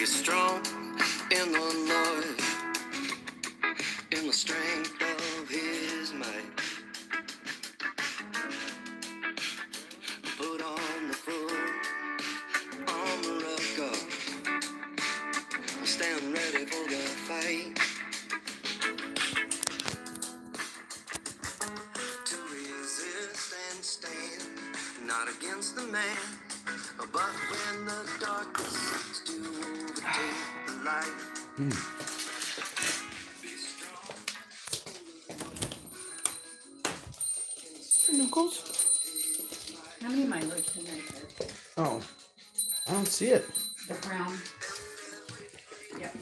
Be strong in the Lord, in the strength of his might. Put on the full armor of God. Stand ready for the fight. To resist and stand, not against the man, but when the darkness seems to overtake the light. Knuckles? How many of my words can I say? Oh, I don't see it. The crown. Yep.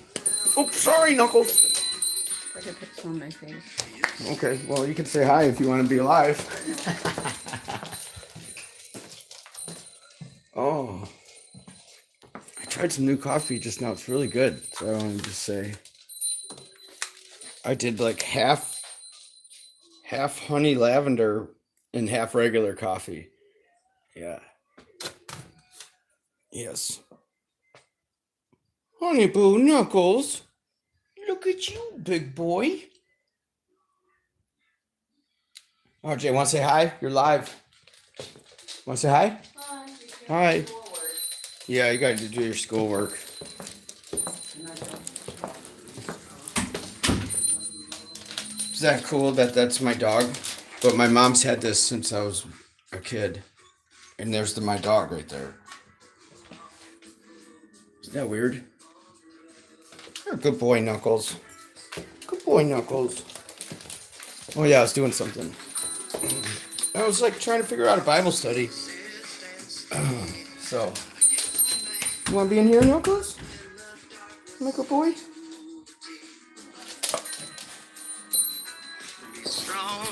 Oh, sorry, Knuckles. I could put some on my face. Okay, well, you can say hi if you want to be alive. Oh, I tried some new coffee just now. It's really good. So I want to just say, I did like half honey lavender and half regular coffee. Yeah. Yes. Honey Boo Knuckles, look at you, big boy. RJ, want to say hi? You're live. Want to say hi? Hi. Yeah, you got to do your schoolwork. Is that cool that that's my dog? But my mom's had this since I was a kid. And there's my dog right there. Isn't that weird? You're a good boy, Knuckles. Good boy, Knuckles. Oh yeah, I was doing something. I was like trying to figure out a Bible study. So, you want to be in here, Knuckles? My good boy? Be strong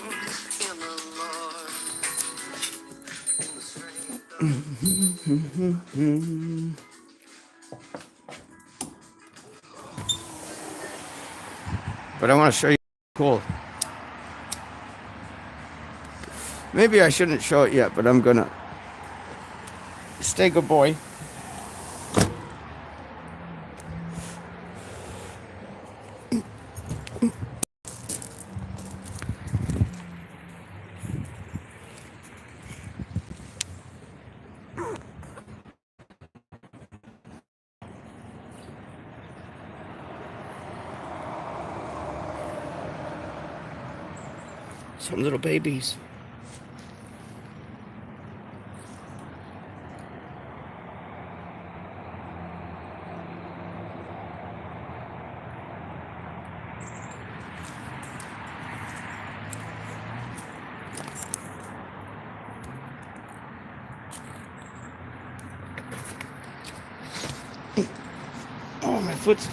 in the Lord, in the strength of But I want to show you. Cool. Maybe I shouldn't show it yet, but I'm gonna. Stay good boy. Some little babies. Oh, my foot's.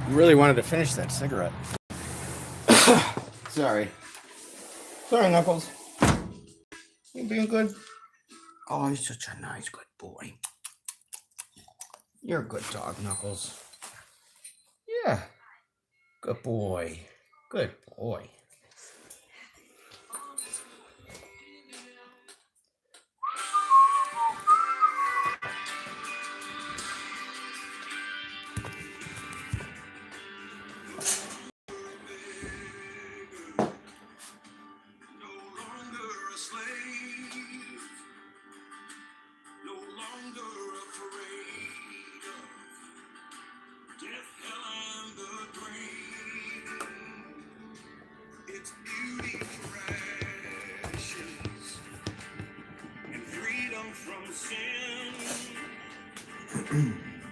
Really wanted to finish that cigarette. Sorry. Sorry, Knuckles. You being good? Oh, he's such a nice, good boy. You're a good dog, Knuckles. Yeah. Good boy. Good boy.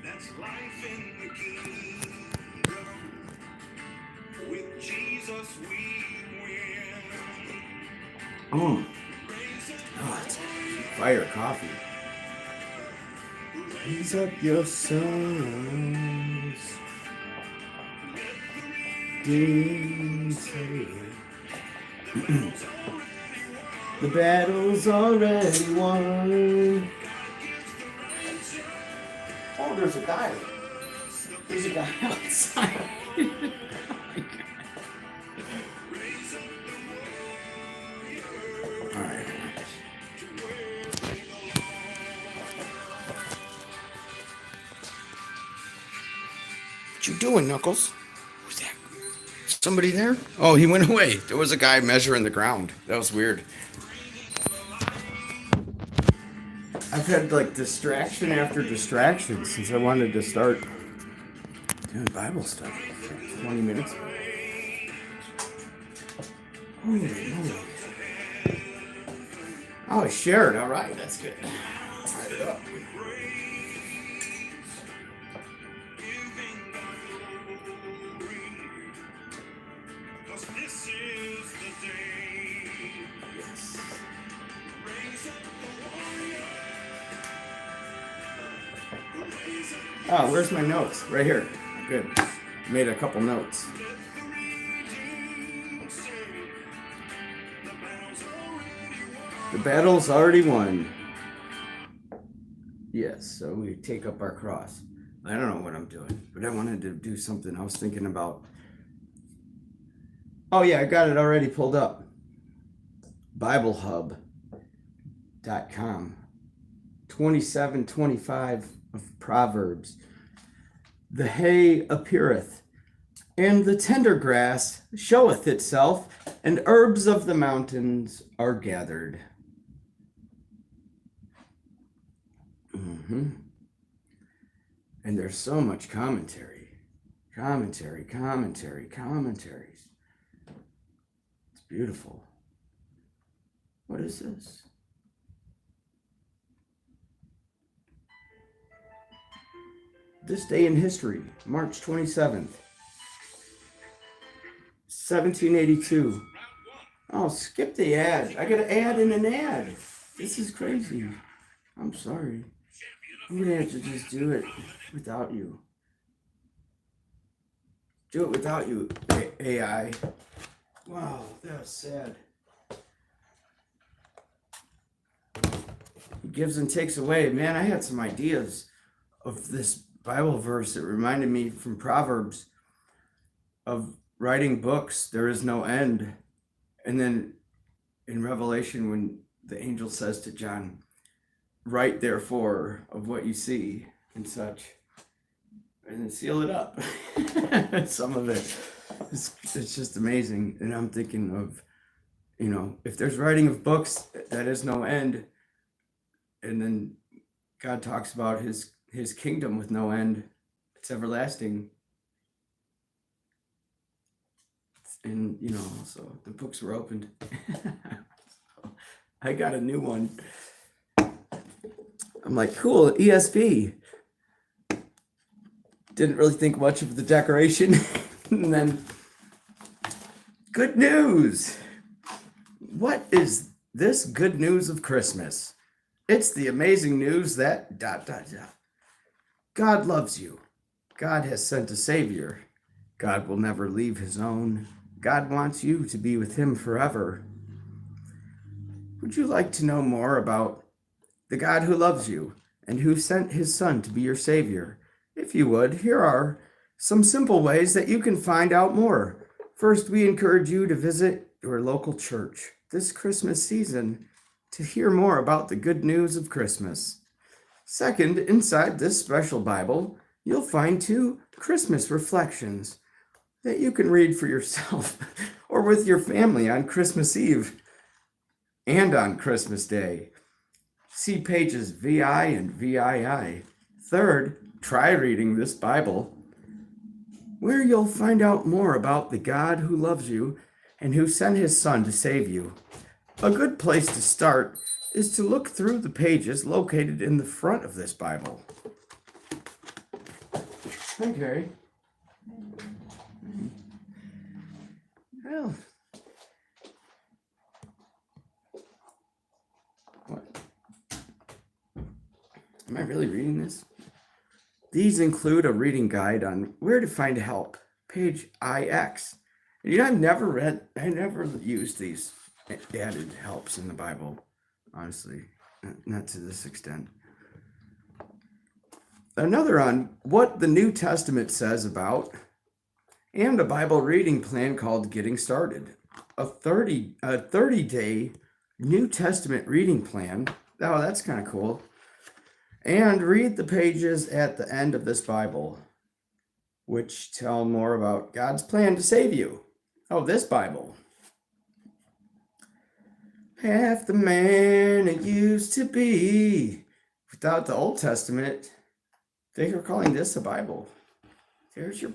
That's life in the kingdom. With Jesus we win. Oh, it's fire coffee. Raise up your sons. The battle's already won. Oh, there's a guy. There's a guy outside. All right. What you doing, Knuckles? Who's that? Somebody there? Oh, he went away. There was a guy measuring the ground. That was weird. I've had like distraction after distraction since I wanted to start doing Bible study for 20 minutes. Holy moly. Oh, I shared. All right, that's good. Light it up. Yes. Oh, where's my notes? Right here. Good. Made a couple notes. The battle's already won. Yes, so we take up our cross. I don't know what I'm doing, but I wanted to do something. I was thinking about. Oh, yeah, I got it already pulled up. BibleHub.com. 27:25 of Proverbs. The hay appeareth, and the tender grass showeth itself, and herbs of the mountains are gathered. And there's so much commentaries. It's beautiful. What is this? This day in history, March 27th, 1782. Oh, skip the ad. I got to add in an ad. This is crazy. I'm sorry. I'm going to have to just do it without you. Do it without you, AI. Wow, that was sad. He gives and takes away. Man, I had some ideas of this Bible verse that reminded me from Proverbs of writing books. There is no end. And then in Revelation, when the angel says to John, write therefore of what you see and such, and then seal it up. Some of it, it's just amazing. And I'm thinking of, if there's writing of books, that is no end. And then God talks about his kingdom with no end. It's everlasting. And, so the books were opened. So I got a new one. I'm like, cool, ESV. Didn't really think much of the decoration. And then, good news. What is this good news of Christmas? It's the amazing news that ... God loves you. God has sent a Savior. God will never leave his own. God wants you to be with him forever. Would you like to know more about the God who loves you and who sent his Son to be your Savior? If you would, here are some simple ways that you can find out more. First, we encourage you to visit your local church this Christmas season to hear more about the good news of Christmas. Second, inside this special Bible, you'll find 2 Christmas reflections that you can read for yourself or with your family on Christmas Eve and on Christmas Day. See pages VI and VII. Third, try reading this Bible, where you'll find out more about the God who loves you and who sent his Son to save you. A good place to start is to look through the pages located in the front of this Bible. Hi, Gary. Well, what? Am I really reading this? These include a reading guide on where to find help, page IX. And I never used these added helps in the Bible, honestly, not to this extent. Another on what the New Testament says about, and a Bible reading plan called Getting Started. A 30-day New Testament reading plan. Oh, that's kind of cool. And read the pages at the end of this Bible, which tell more about God's plan to save you. Oh, this Bible. Half the man it used to be. Without the Old Testament, they were calling this a Bible. There's your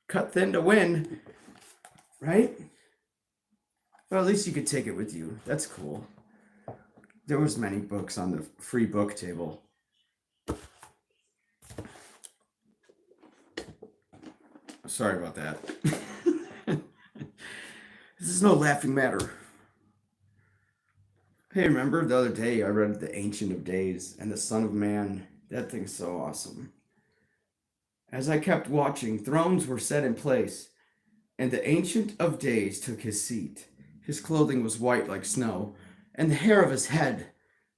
cut thin to win, right? Well, at least you could take it with you. That's cool. There was many books on the free book table. Sorry about that. This is no laughing matter. Hey, remember the other day I read The Ancient of Days and the Son of Man? That thing's so awesome. As I kept watching, thrones were set in place, and the Ancient of Days took his seat. His clothing was white like snow, and the hair of his head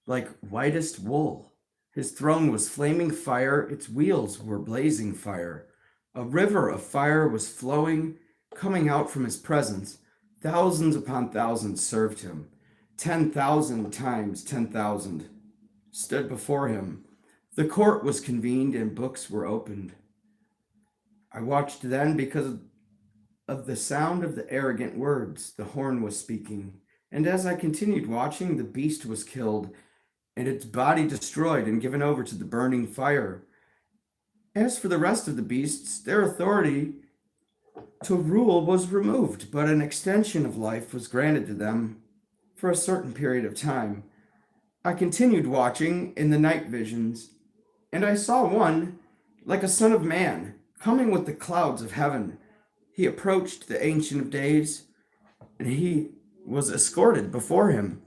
like whitest wool. His throne was flaming fire, its wheels were blazing fire. A river of fire was flowing, coming out from his presence. Thousands upon thousands served him. 10,000 times 10,000 stood before him. The court was convened and books were opened. I watched then because of the sound of the arrogant words the horn was speaking. And as I continued watching, the beast was killed, and its body destroyed and given over to the burning fire. As for the rest of the beasts, their authority to rule was removed, but an extension of life was granted to them for a certain period of time. I continued watching in the night visions, and I saw one like a son of man coming with the clouds of heaven. He approached the Ancient of Days, and he was escorted before him.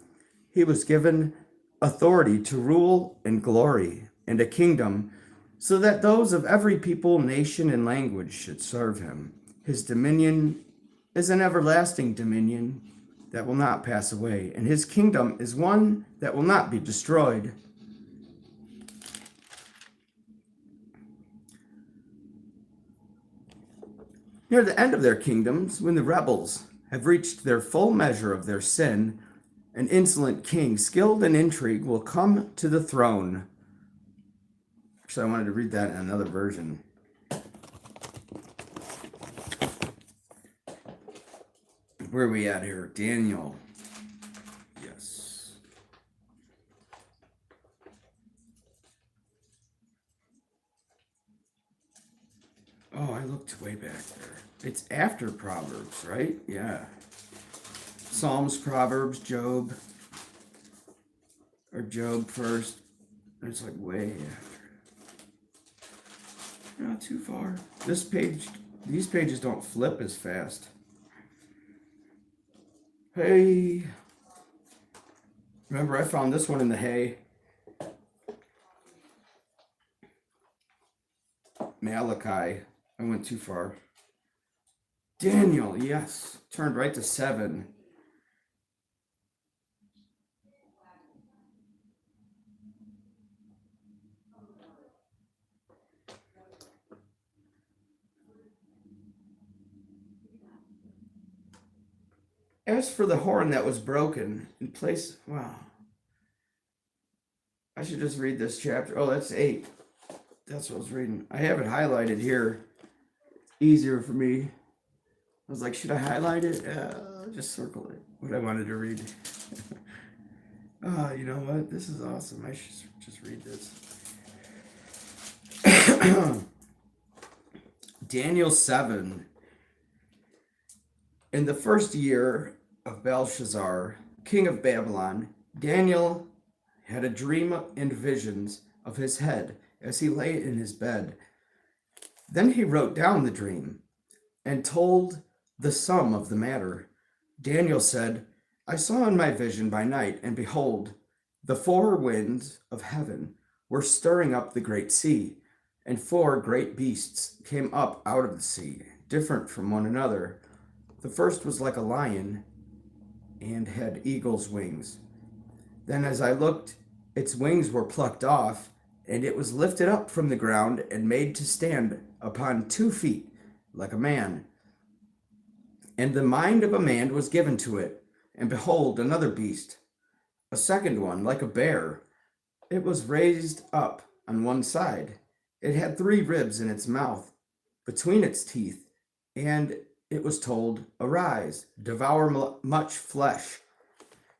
He was given authority to rule and glory and a kingdom, so that those of every people, nation, and language should serve him. His dominion is an everlasting dominion that will not pass away, and his kingdom is one that will not be destroyed. Near the end of their kingdoms, when the rebels have reached their full measure of their sin, an insolent king, skilled in intrigue, will come to the throne. Actually, I wanted to read that in another version. Where are we at here? Daniel. Yes. Oh, I looked way back there. It's after Proverbs, right? Yeah. Psalms, Proverbs, Job. Or Job first. It's like way after. Not too far. This page, these pages don't flip as fast. Hey. Remember, I found this one in the hay. Malachi. I went too far. Daniel, yes. Turned right to 7. As for the horn that was broken in place, wow. I should just read this chapter. Oh, that's 8. That's what I was reading. I have it highlighted here. Easier for me. I was like, should I highlight it? Just circle it. What I wanted to read. You know what? This is awesome. I should just read this. Daniel 7. In the first year of Belshazzar, king of Babylon, Daniel had a dream and visions of his head as he lay in his bed. Then he wrote down the dream and told the sum of the matter. Daniel said, I saw in my vision by night, and behold, the 4 winds of heaven were stirring up the great sea, and 4 great beasts came up out of the sea, different from one another. The first was like a lion, and had eagle's wings. Then as I looked, its wings were plucked off, and it was lifted up from the ground and made to stand upon 2 feet, like a man. And the mind of a man was given to it. And behold, another beast, a second one, like a bear. It was raised up on one side. It had 3 ribs in its mouth, between its teeth, and it was told, Arise, devour much flesh.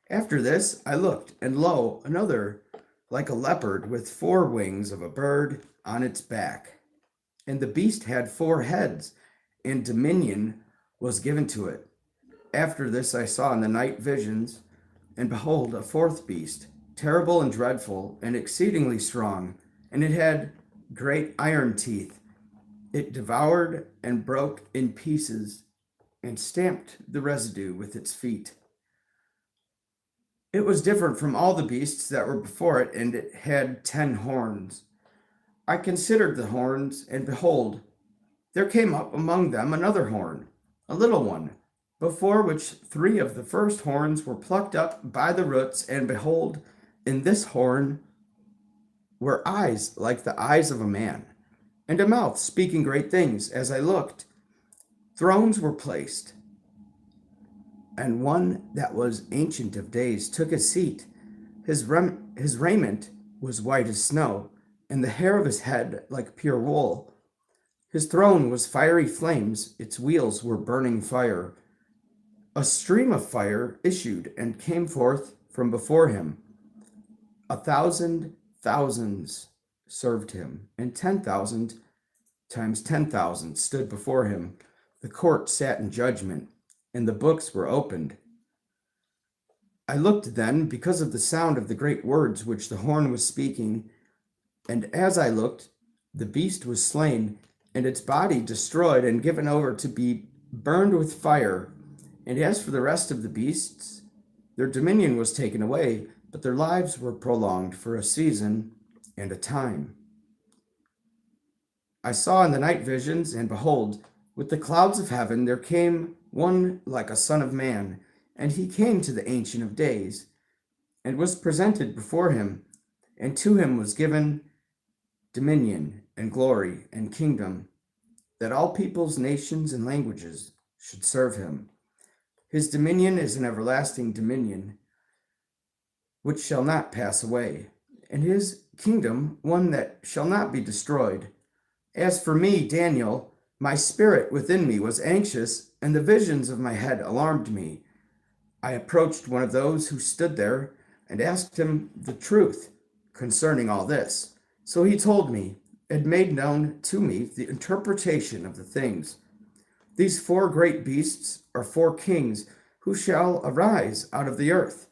After this I looked, and lo, another, like a leopard, with 4 wings of a bird on its back. And the beast had 4 heads, and dominion was given to it. After this I saw in the night visions, and behold, a 4th beast, terrible and dreadful, and exceedingly strong, and it had great iron teeth. It devoured and broke in pieces, and stamped the residue with its feet. It was different from all the beasts that were before it, and it had 10 horns. I considered the horns, and behold, there came up among them another horn, a little one, before which 3 of the first horns were plucked up by the roots, and behold, in this horn were eyes like the eyes of a man, and a mouth speaking great things. As I looked, thrones were placed, and one that was ancient of days took his seat. His raiment was white as snow, and the hair of his head like pure wool. His throne was fiery flames, its wheels were burning fire. A stream of fire issued and came forth from before him. 1,000 thousands served him, and 10,000 times 10,000 stood before him. The court sat in judgment, and the books were opened. I looked then because of the sound of the great words which the horn was speaking, and as I looked, the beast was slain, and its body destroyed and given over to be burned with fire. And as for the rest of the beasts, their dominion was taken away, but their lives were prolonged for a season and a time. I saw in the night visions, and behold, with the clouds of heaven there came one like a son of man, and he came to the Ancient of Days, and was presented before him, and to him was given dominion and glory and kingdom, that all peoples, nations, and languages should serve him. His dominion is an everlasting dominion, which shall not pass away, and his kingdom one that shall not be destroyed. As for me, Daniel, my spirit within me was anxious, and the visions of my head alarmed me. I approached one of those who stood there, and asked him the truth concerning all this. So he told me, and made known to me the interpretation of the things. These 4 great beasts are 4 kings who shall arise out of the earth.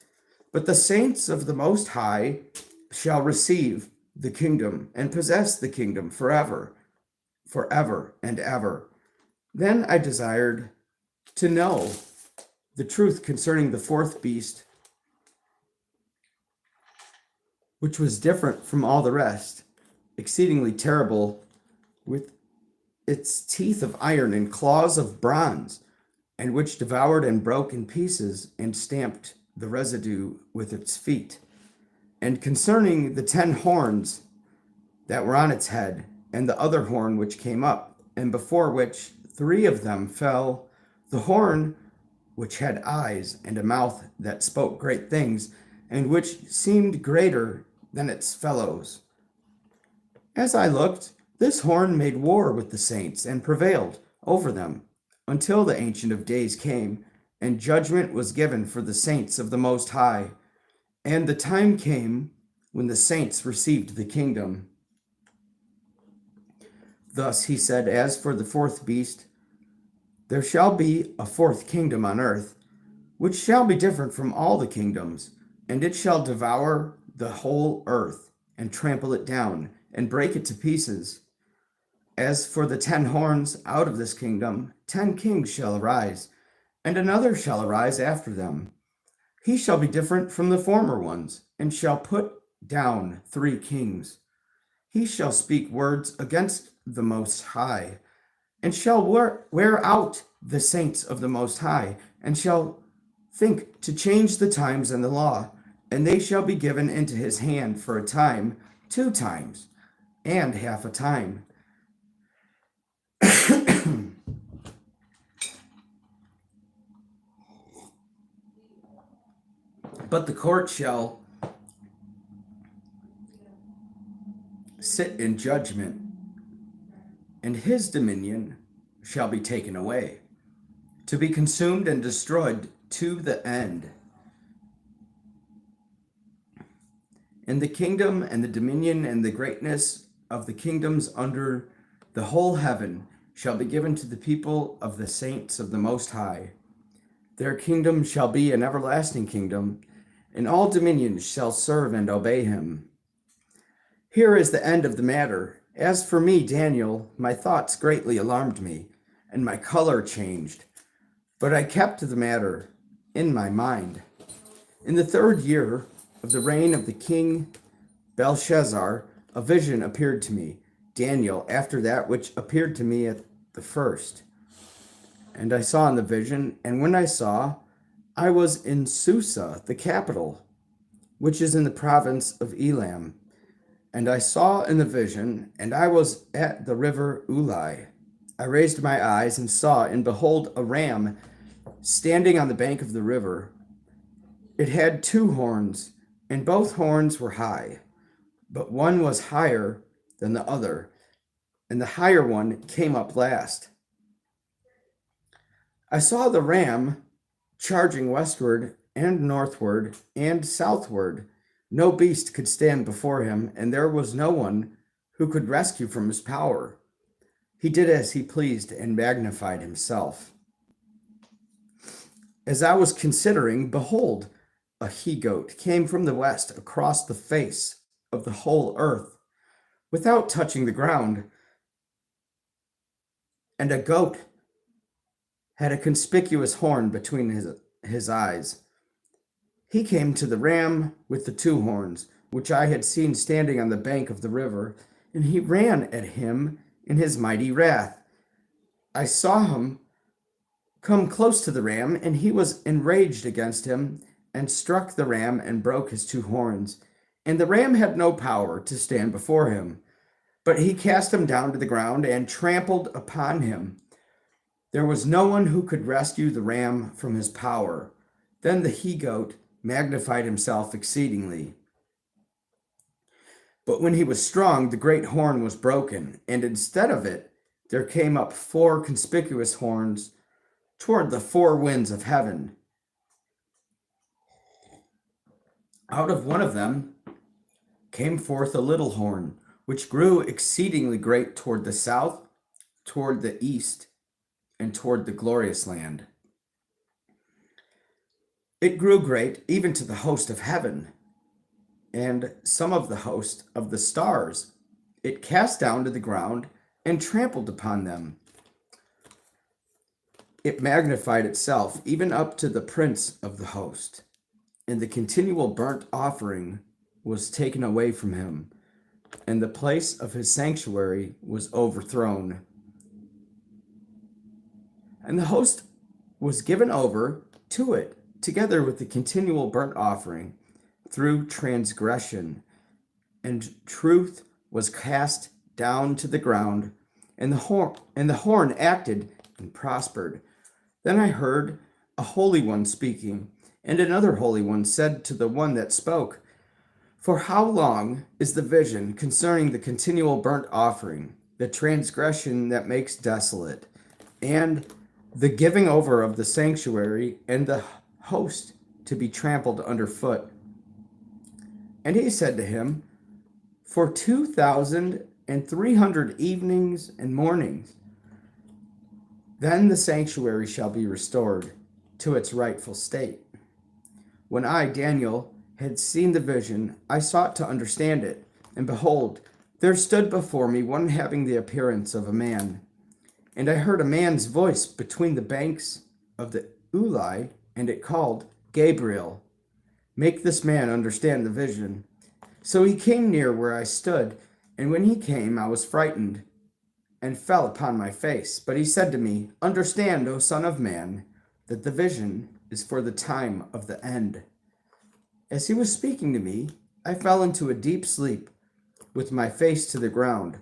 But the saints of the Most High shall receive the kingdom and possess the kingdom forever and ever. Then I desired to know the truth concerning the 4th beast, which was different from all the rest, exceedingly terrible, with its teeth of iron and claws of bronze, and which devoured and broke in pieces and stamped the residue with its feet. And concerning the 10 horns that were on its head, and the other horn which came up, and before which 3 of them fell, the horn which had eyes and a mouth that spoke great things, and which seemed greater than its fellows. As I looked, this horn made war with the saints and prevailed over them until the Ancient of Days came, and judgment was given for the saints of the Most High. And the time came when the saints received the kingdom. Thus he said, As for the 4th beast, there shall be a 4th kingdom on earth, which shall be different from all the kingdoms, and it shall devour the whole earth, and trample it down, and break it to pieces. As for the 10 horns out of this kingdom, 10 kings shall arise, and another shall arise after them. He shall be different from the former ones, and shall put down 3 kings. He shall speak words against the Most High, and shall wear out the saints of the Most High, and shall Think to change the times and the law, and they shall be given into his hand for a time, 2 times, and half a time. But the court shall sit in judgment, and his dominion shall be taken away, to be consumed and destroyed to the end. And the kingdom and the dominion and the greatness of the kingdoms under the whole heaven shall be given to the people of the saints of the Most High. Their kingdom shall be an everlasting kingdom, and all dominions shall serve and obey him. Here is the end of the matter. As for me, Daniel, my thoughts greatly alarmed me, and my color changed. But I kept the matter in my mind. In the 3rd year of the reign of the king Belshazzar, a vision appeared to me, Daniel, after that which appeared to me at the first. And I saw in the vision, and when I saw, I was in Susa, the capital, which is in the province of Elam. And I saw in the vision, and I was at the river Ulai. I raised my eyes and saw, and behold, a ram standing on the bank of the river. It had 2 horns, and both horns were high, but one was higher than the other, and the higher one came up last. I saw the ram charging westward and northward and southward. No beast could stand before him, and there was no one who could rescue from his power. He did as he pleased and magnified himself. As I was considering, behold, a he-goat came from the west across the face of the whole earth, without touching the ground. And a goat had a conspicuous horn between his eyes. He came to the ram with the 2 horns, which I had seen standing on the bank of the river, and he ran at him in his mighty wrath. I saw him come close to the ram, and he was enraged against him, and struck the ram and broke his 2 horns. And the ram had no power to stand before him, but he cast him down to the ground and trampled upon him. There was no one who could rescue the ram from his power. Then the he-goat magnified himself exceedingly. But when he was strong, the great horn was broken, and instead of it, there came up 4 conspicuous horns toward the 4 winds of heaven. Out of one of them came forth a little horn, which grew exceedingly great toward the south, toward the east, and toward the glorious land. It grew great even to the host of heaven, and some of the host of the stars it cast down to the ground and trampled upon them. It magnified itself even up to the prince of the host, and the continual burnt offering was taken away from him, and the place of his sanctuary was overthrown. And the host was given over to it, together with the continual burnt offering, through transgression, and truth was cast down to the ground, and the horn acted and prospered. Then I heard a holy one speaking, and another holy one said to the one that spoke, "For how long is the vision concerning the continual burnt offering, the transgression that makes desolate, and the giving over of the sanctuary and the host to be trampled underfoot?" And he said to him, "For 2,300 evenings and mornings, then the sanctuary shall be restored to its rightful state." When I, Daniel, had seen the vision, I sought to understand it, and behold, there stood before me one having the appearance of a man. And I heard a man's voice between the banks of the Ulai, and it called, "Gabriel, make this man understand the vision." So he came near where I stood, and when he came, I was frightened and fell upon my face. But he said to me, "Understand, O son of man, that the vision is for the time of the end. As he was speaking to me, I fell into a deep sleep, with my face to the ground.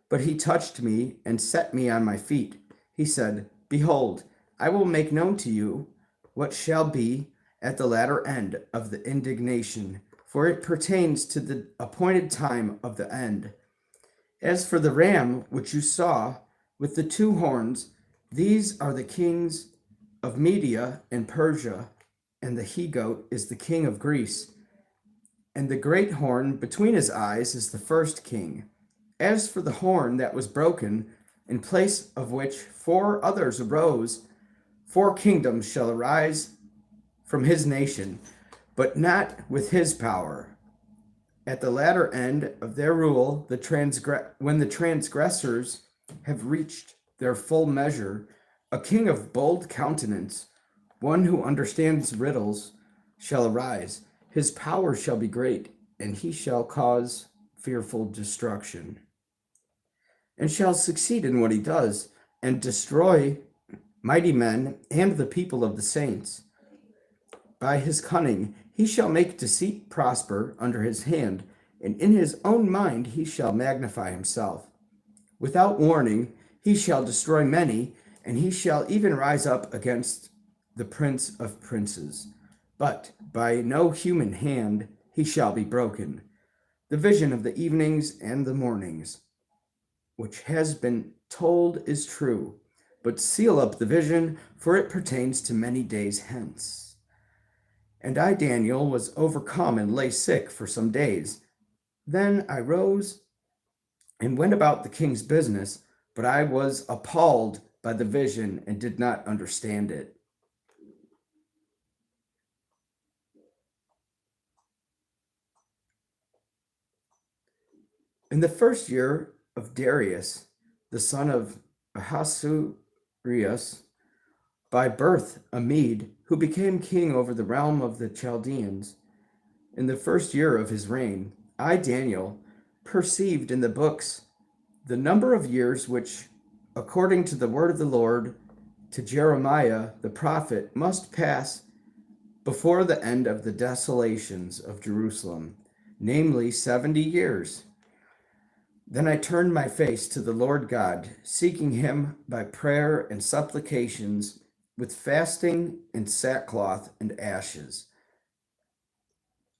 But he touched me and set me on my feet. He said, Behold, I will make known to you what shall be at the latter end of the indignation, for it pertains to the appointed time of the end. As for the ram which you saw with the two horns, these are the kings of Media and Persia, and the he-goat is the king of Greece. And the great horn between his eyes is the first king. As for the horn that was broken, in place of which 4 others arose, 4 kingdoms shall arise from his nation, but not with his power. At the latter end of their rule, when the transgressors have reached their full measure, a king of bold countenance, one who understands riddles, shall arise. His power shall be great, and he shall cause fearful destruction, and shall succeed in what he does, and destroy mighty men and the people of the saints. By his cunning he shall make deceit prosper under his hand, and in his own mind he shall magnify himself. Without warning he shall destroy many, and he shall even rise up against the Prince of Princes. But by no human hand he shall be broken. The vision of the evenings and the mornings, which has been told, is true. But seal up the vision, for it pertains to many days hence. And I, Daniel, was overcome and lay sick for some days. Then I rose and went about the king's business, but I was appalled by the vision and did not understand it. In the first year of Darius, the son of Ahasuerus, by birth a Mede, who became king over the realm of the Chaldeans, in the first year of his reign, I, Daniel, perceived in the books the number of years which, according to the word of the Lord to Jeremiah the prophet, must pass before the end of the desolations of Jerusalem, namely 70 years. Then I turned my face to the Lord God, seeking him by prayer and supplications, with fasting and sackcloth and ashes.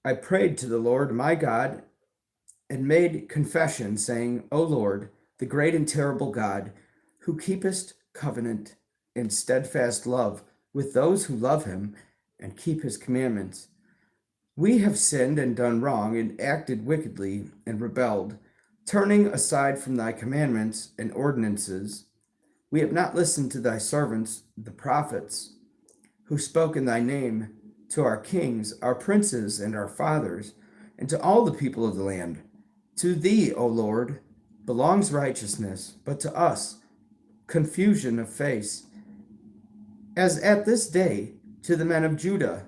I prayed to the Lord my God and made confession, saying, O Lord, the great and terrible God, who keepest covenant and steadfast love with those who love him and keep his commandments. We have sinned and done wrong and acted wickedly and rebelled, turning aside from thy commandments and ordinances. We have not listened to thy servants, the prophets, who spoke in thy name to our kings, our princes, and our fathers, and to all the people of the land. To thee, O Lord, belongs righteousness, but to us confusion of face, as at this day to the men of Judah,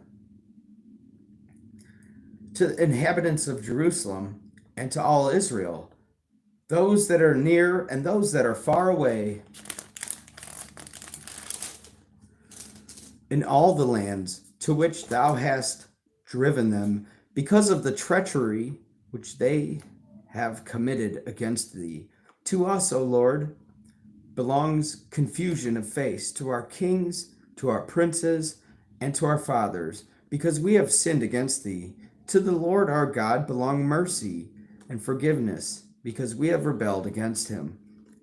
to the inhabitants of Jerusalem, and to all Israel, those that are near and those that are far away, in all the lands to which thou hast driven them, because of the treachery which they have committed against thee. To us, O Lord, belongs confusion of face, to our kings, to our princes, and to our fathers, because we have sinned against thee. To the Lord our God belong mercy and forgiveness, because we have rebelled against him,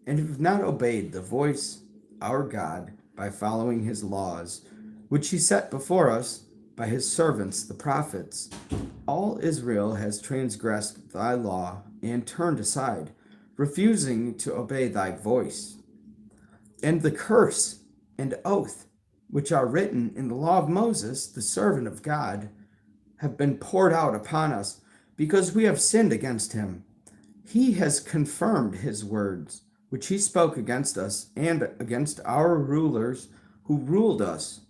and have not obeyed the voice our God by following his laws, which he set before us by his servants the prophets. All Israel has transgressed thy law and turned aside, refusing to obey thy voice. And the curse and oath which are written in the law of Moses, the servant of God, have been poured out upon us, because we have sinned against him. He has confirmed his words, which he spoke against us and against our rulers who ruled us,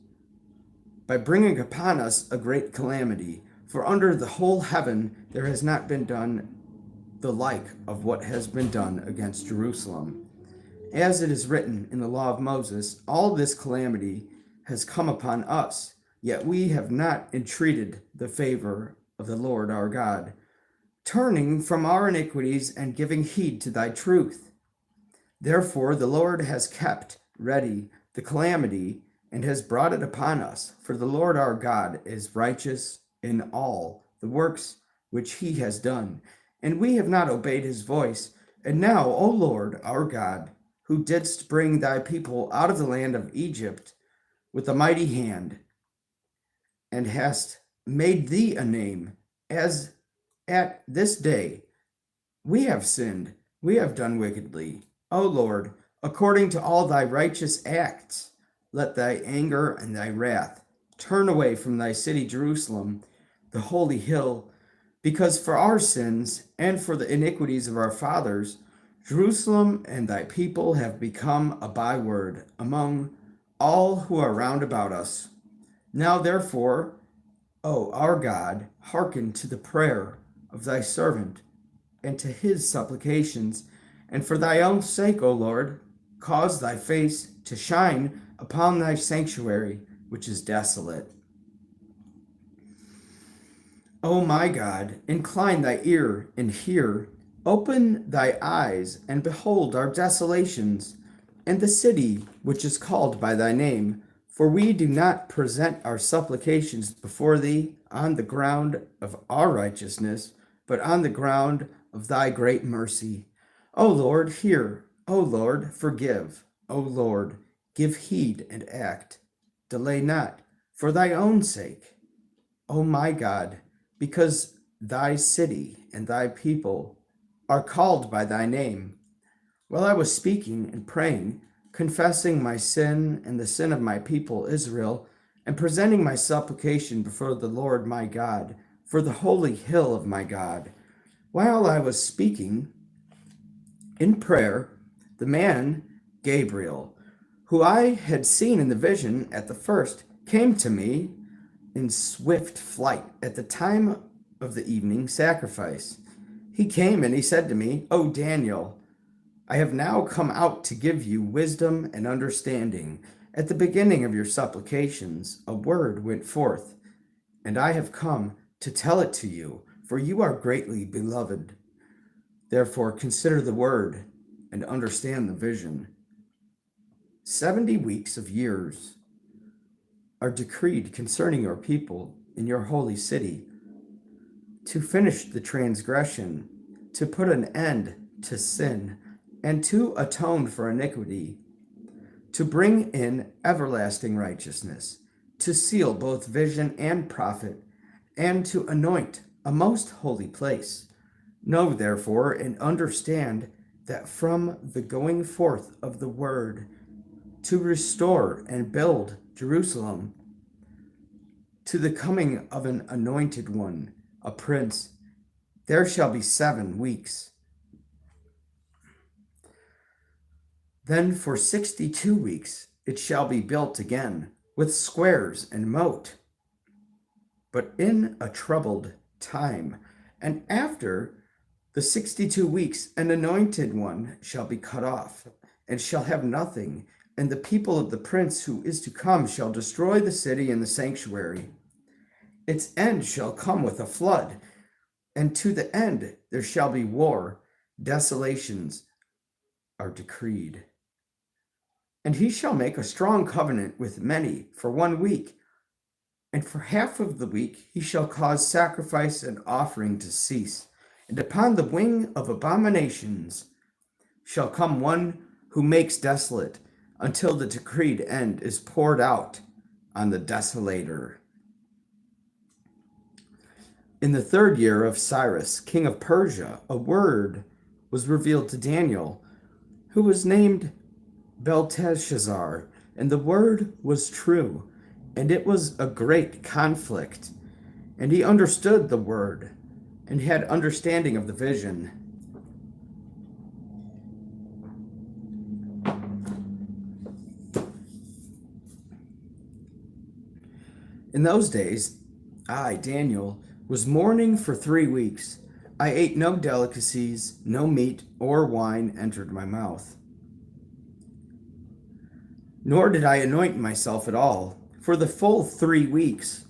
by bringing upon us a great calamity. For under the whole heaven there has not been done the like of what has been done against Jerusalem. As it is written in the law of Moses, all this calamity has come upon us, yet we have not entreated the favor of the Lord our God, turning from our iniquities and giving heed to thy truth. Therefore the Lord has kept ready the calamity and has brought it upon us. For the Lord our God is righteous in all the works which he has done, and we have not obeyed his voice. And now, O Lord our God, who didst bring thy people out of the land of Egypt with a mighty hand, and hast made thee a name, as at this day we have sinned, we have done wickedly. O Lord, according to all thy righteous acts, let thy anger and thy wrath turn away from thy city Jerusalem, the holy hill, because for our sins and for the iniquities of our fathers, Jerusalem and thy people have become a byword among all who are round about us. Now therefore, O our God, hearken to the prayer of thy servant and to his supplications, and for thy own sake, O Lord, cause thy face to shine upon thy sanctuary, which is desolate. O my God, incline thy ear and hear. Open thy eyes and behold our desolations, and the city which is called by thy name. For we do not present our supplications before thee on the ground of our righteousness, but on the ground of thy great mercy. O Lord, hear. O Lord, forgive. O Lord, give heed and act. Delay not, for thy own sake. O my God, because thy city and thy people are called by thy name. While I was speaking and praying, confessing my sin and the sin of my people Israel, and presenting my supplication before the Lord my God, for the holy hill of my God, while I was speaking in prayer, the man Gabriel, who I had seen in the vision at the first, came to me in swift flight at the time of the evening sacrifice. He came and he said to me, O Daniel, I have now come out to give you wisdom and understanding. At the beginning of your supplications, a word went forth, and I have come to tell it to you, for you are greatly beloved. Therefore, consider the word and understand the vision. 70 weeks of years are decreed concerning your people in your holy city, to finish the transgression, to put an end to sin, and to atone for iniquity, to bring in everlasting righteousness, to seal both vision and prophet, and to anoint a most holy place. Know therefore and understand that from the going forth of the word to restore and build Jerusalem, to the coming of an anointed one, a prince, there shall be 7 weeks. Then for 62 weeks it shall be built again, with squares and moat. But in a troubled time, and after the 62 weeks, an anointed one shall be cut off, and shall have nothing, and the people of the prince who is to come shall destroy the city and the sanctuary. Its end shall come with a flood, and to the end there shall be war. Desolations are decreed. And he shall make a strong covenant with many for 1 week, and for half of the week he shall cause sacrifice and offering to cease. And upon the wing of abominations shall come one who makes desolate, until the decreed end is poured out on the desolator. In the 3rd year of Cyrus, king of Persia, a word was revealed to Daniel, who was named Belteshazzar, and the word was true, and it was a great conflict. And he understood the word, and had understanding of the vision. In those days, I, Daniel, was mourning for 3 weeks. I ate no delicacies, no meat or wine entered my mouth. Nor did I anoint myself at all, for the full 3 weeks.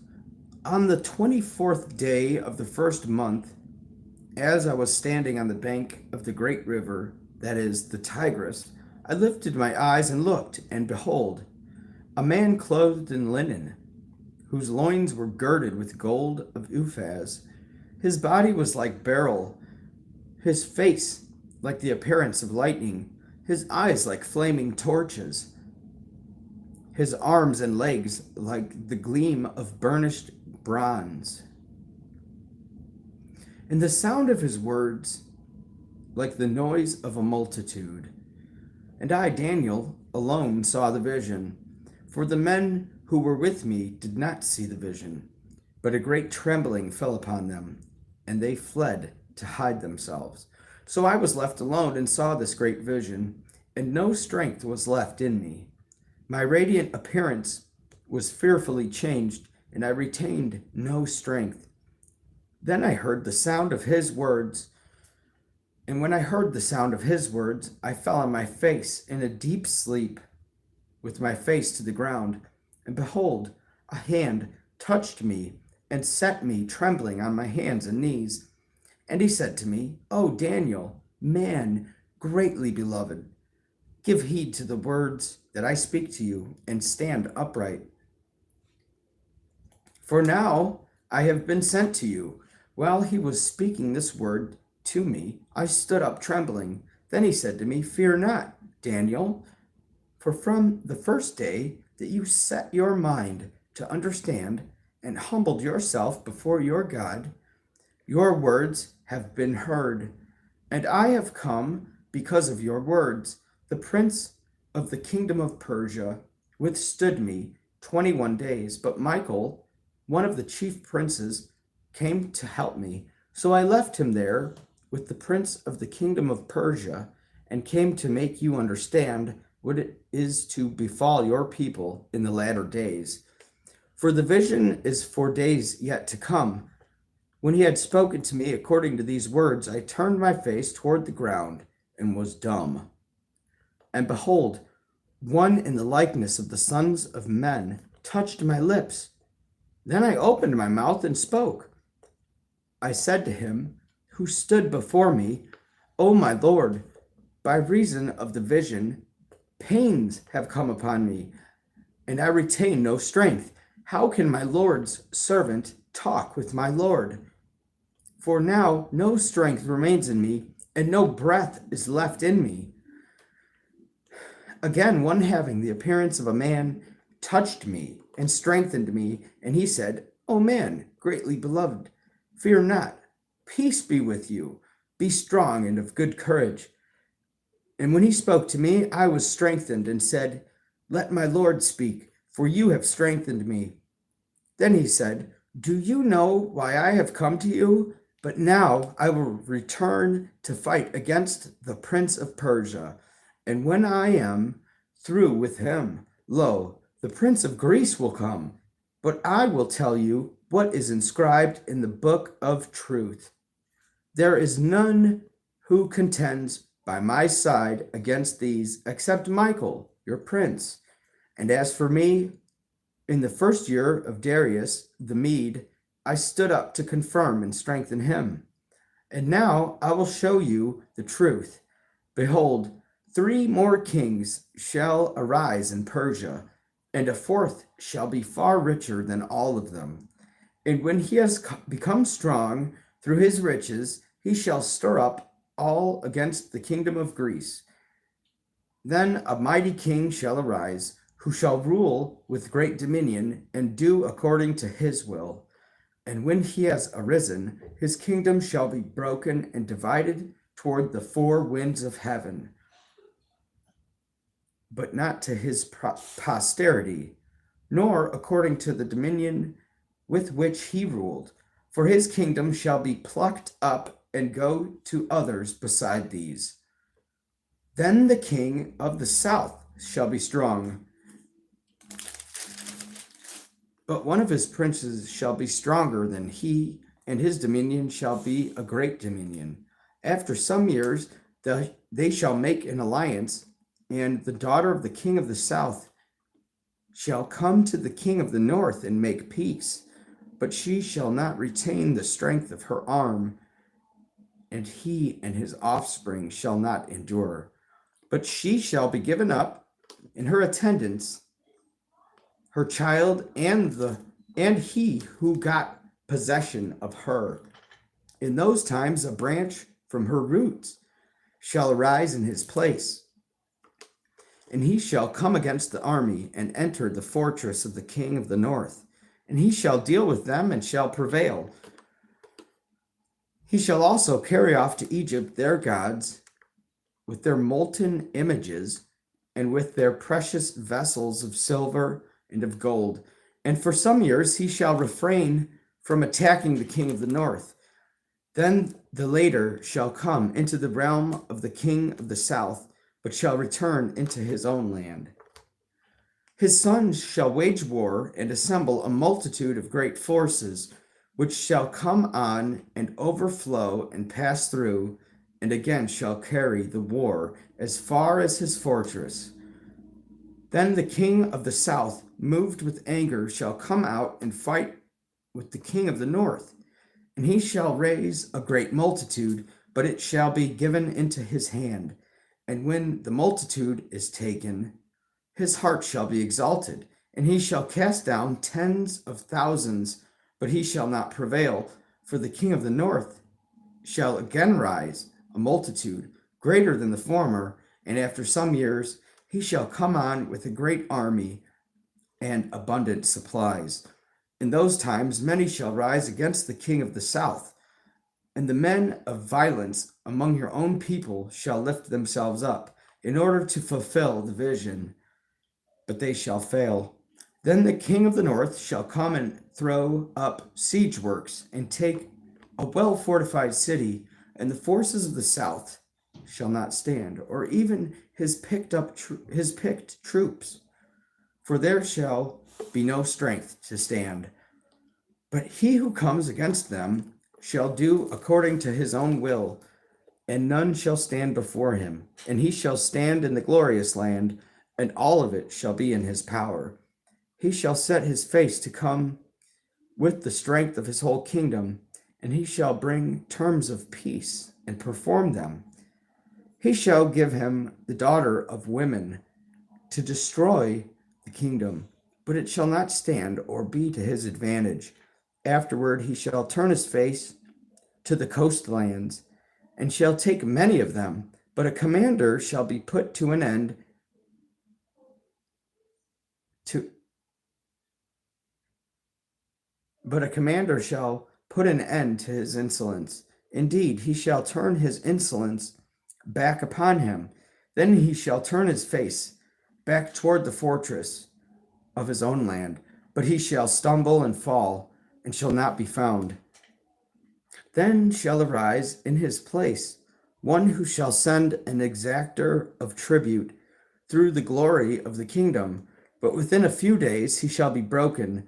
On the 24th day of the first month, as I was standing on the bank of the great river, that is, the Tigris, I lifted my eyes and looked, and behold, a man clothed in linen, whose loins were girded with gold of Uphaz. His body was like beryl, his face like the appearance of lightning, his eyes like flaming torches, his arms and legs like the gleam of burnished bronze. And the sound of his words like the noise of a multitude. And I, Daniel, alone saw the vision, for the men who were with me did not see the vision, but a great trembling fell upon them, and they fled to hide themselves. So I was left alone and saw this great vision, and no strength was left in me. My radiant appearance was fearfully changed, and I retained no strength. Then I heard the sound of his words, and when I heard the sound of his words, I fell on my face in a deep sleep, with my face to the ground. And behold, a hand touched me and set me trembling on my hands and knees. And he said to me, O Daniel, man greatly beloved, give heed to the words that I speak to you, and stand upright. For now I have been sent to you. While he was speaking this word to me, I stood up trembling. Then he said to me, Fear not, Daniel, for from the first day that you set your mind to understand and humbled yourself before your God, your words have been heard, and I have come because of your words. The prince of the kingdom of Persia withstood me 21 days, but Michael, one of the chief princes, came to help me. So I left him there with the prince of the kingdom of Persia and came to make you understand what it is to befall your people in the latter days. For the vision is for days yet to come. When he had spoken to me according to these words, I turned my face toward the ground and was dumb. And behold, one in the likeness of the sons of men touched my lips. Then I opened my mouth and spoke. I said to him who stood before me, O my Lord, by reason of the vision, pains have come upon me, and I retain no strength. How can my Lord's servant talk with my Lord? For now no strength remains in me, and no breath is left in me. Again, one having the appearance of a man touched me and strengthened me, and he said, O man, greatly beloved, fear not, peace be with you, be strong and of good courage. And when he spoke to me, I was strengthened and said, Let my Lord speak, for you have strengthened me. Then he said, Do you know why I have come to you? But now I will return to fight against the prince of Persia. And when I am through with him, lo, the prince of Greece will come. But I will tell you what is inscribed in the book of truth. There is none who contends by my side against these, except Michael, your prince. And as for me, in the first year of Darius the Mede, I stood up to confirm and strengthen him. And now I will show you the truth. Behold, 3 more kings shall arise in Persia, and a 4th shall be far richer than all of them. And when he has become strong through his riches, he shall stir up all against the kingdom of Greece. Then a mighty king shall arise, who shall rule with great dominion and do according to his will. And when he has arisen, his kingdom shall be broken and divided toward the 4 winds of heaven, but not to his posterity, nor according to the dominion with which he ruled. For his kingdom shall be plucked up and go to others beside these. Then the king of the south shall be strong, but one of his princes shall be stronger than he, and his dominion shall be a great dominion. After some years they shall make an alliance, and the daughter of the king of the south shall come to the king of the north and make peace, but she shall not retain the strength of her arm, and he and his offspring shall not endure. But she shall be given up, and her attendants, her child, and he who got possession of her. In those times a branch from her roots shall arise in his place, and he shall come against the army and enter the fortress of the king of the north, and he shall deal with them and shall prevail. He shall also carry off to Egypt their gods with their molten images and with their precious vessels of silver and of gold. And for some years he shall refrain from attacking the king of the north. Then the later shall come into the realm of the king of the south, but shall return into his own land. His sons shall wage war and assemble a multitude of great forces, which shall come on and overflow and pass through, and again shall carry the war as far as his fortress. Then the king of the south, moved with anger, shall come out and fight with the king of the north, and he shall raise a great multitude, but it shall be given into his hand. And when the multitude is taken, his heart shall be exalted, and he shall cast down tens of thousands, but he shall not prevail. For the king of the north shall again rise, a multitude greater than the former, and after some years he shall come on with a great army and abundant supplies. In those times many shall rise against the king of the south, and the men of violence among your own people shall lift themselves up in order to fulfill the vision, but they shall fail. Then the king of the north shall come and throw up siege works and take a well-fortified city, and the forces of the south shall not stand, or even his picked troops, for there shall be no strength to stand. But he who comes against them shall do according to his own will, and none shall stand before him. And he shall stand in the glorious land, and all of it shall be in his power. He shall set his face to come with the strength of his whole kingdom, and he shall bring terms of peace and perform them. He shall give him the daughter of women to destroy the kingdom, but it shall not stand or be to his advantage. Afterward he shall turn his face to the coastlands, and shall take many of them, but a commander shall be put to an end But a commander shall put an end to his insolence. Indeed, he shall turn his insolence back upon him. Then he shall turn his face back toward the fortress of his own land, but he shall stumble and fall, and shall not be found. Then shall arise in his place one who shall send an exactor of tribute through the glory of the kingdom, but within a few days he shall be broken,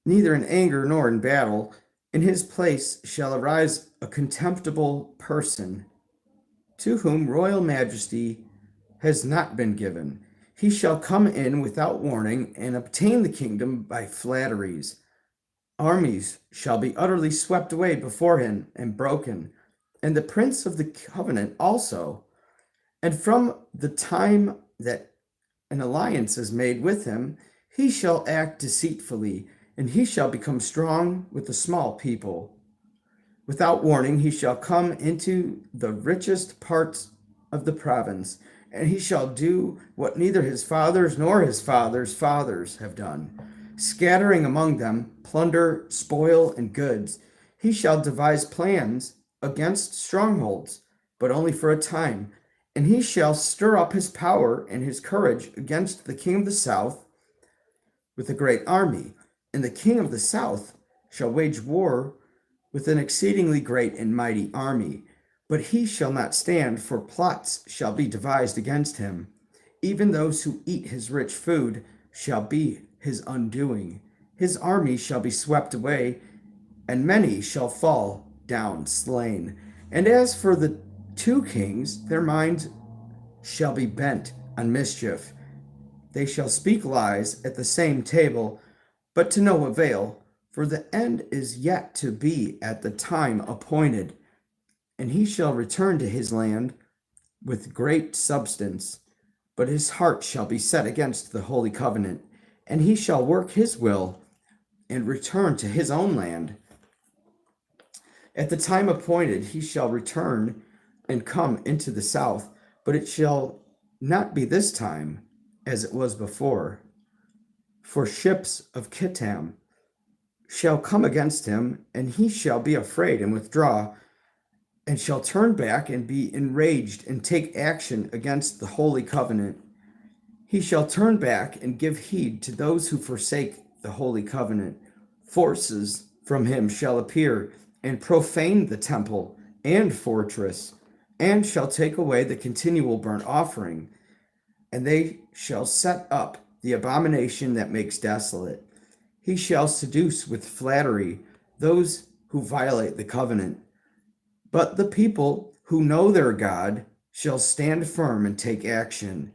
neither in anger nor in battle. In his place shall arise a contemptible person, to whom royal majesty has not been given. He shall come in without warning and obtain the kingdom by flatteries. Armies shall be utterly swept away before him and broken, and the prince of the covenant also. And from the time that an alliance is made with him, he shall act deceitfully, and he shall become strong with the small people. Without warning, he shall come into the richest parts of the province, and he shall do what neither his fathers nor his fathers' fathers have done, scattering among them plunder, spoil, and goods. He shall devise plans against strongholds, but only for a time, and he shall stir up his power and his courage against the king of the south with a great army. And the king of the south shall wage war with an exceedingly great and mighty army, but he shall not stand, for plots shall be devised against him. Even those who eat his rich food shall be his undoing. His army shall be swept away, and many shall fall down slain. And as for the two kings, their minds shall be bent on mischief. they shall speak lies at the same table, but to no avail, for the end is yet to be at the time appointed. And he shall return to his land with great substance, but his heart shall be set against the holy covenant, and he shall work his will and return to his own land. At the time appointed, he shall return and come into the south, but it shall not be this time as it was before. For ships of Kittim shall come against him, and he shall be afraid and withdraw, and shall turn back and be enraged and take action against the holy covenant. He shall turn back and give heed to those who forsake the holy covenant. Forces from him shall appear and profane the temple and fortress, and shall take away the continual burnt offering, and they shall set up the abomination that makes desolate. He shall seduce with flattery those who violate the covenant. But the people who know their God shall stand firm and take action,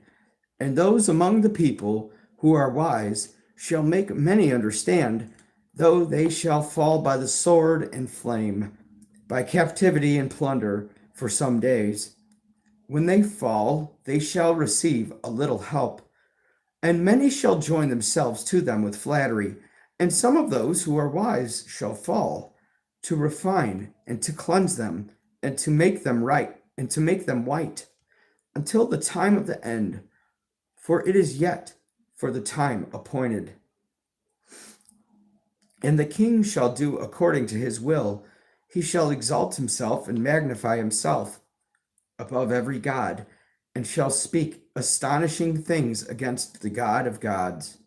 and those among the people who are wise shall make many understand, though they shall fall by the sword and flame, by captivity and plunder for some days. When they fall, they shall receive a little help, and many shall join themselves to them with flattery, and some of those who are wise shall fall, to refine and to cleanse them, and to make them right, and to make them white, until the time of the end, for it is yet for the time appointed. And the king shall do according to his will. He shall exalt himself and magnify himself above every god, and shall speak astonishing things against the God of gods.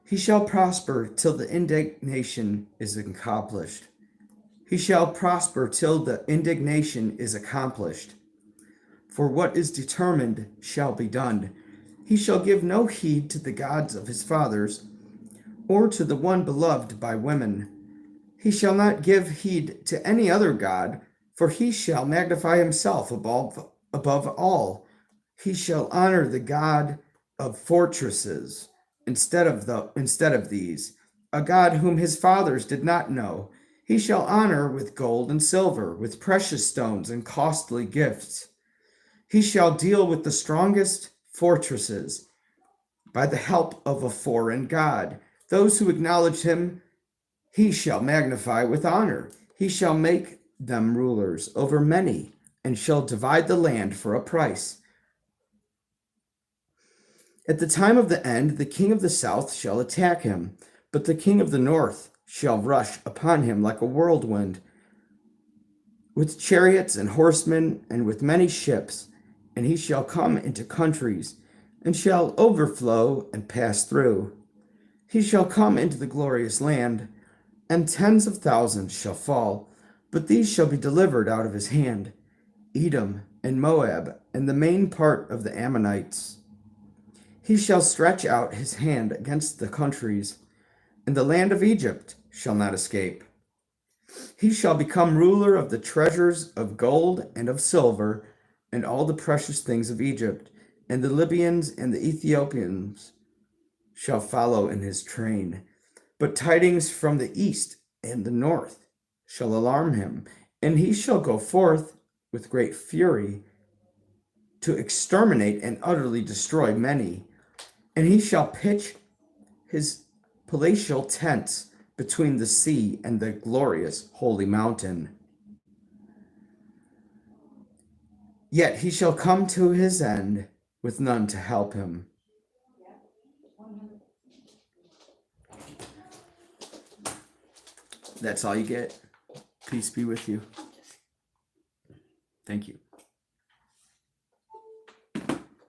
He shall prosper till the indignation is accomplished. He shall prosper till the indignation is accomplished. For what is determined shall be done. He shall give no heed to the gods of his fathers, or to the one beloved by women. He shall not give heed to any other god, for he shall magnify himself above all. He shall honor the God of fortresses instead of these, a God whom his fathers did not know. He shall honor with gold and silver, with precious stones and costly gifts. He shall deal with the strongest fortresses by the help of a foreign god. Those who acknowledge him, he shall magnify with honor. He shall make them rulers over many, and shall divide the land for a price. At the time of the end, the king of the south shall attack him, but the king of the north shall rush upon him like a whirlwind, with chariots and horsemen, and with many ships, and he shall come into countries, and shall overflow and pass through. He shall come into the glorious land, and tens of thousands shall fall, but these shall be delivered out of his hand, Edom and Moab, and the main part of the Ammonites. He shall stretch out his hand against the countries, and the land of Egypt shall not escape. He shall become ruler of the treasures of gold and of silver, and all the precious things of Egypt, and the Libyans and the Ethiopians shall follow in his train. But tidings from the east and the north shall alarm him, and he shall go forth with great fury to exterminate and utterly destroy many. And he shall pitch his palatial tents between the sea and the glorious holy mountain. Yet he shall come to his end with none to help him. That's all you get. Peace be with you. Thank you.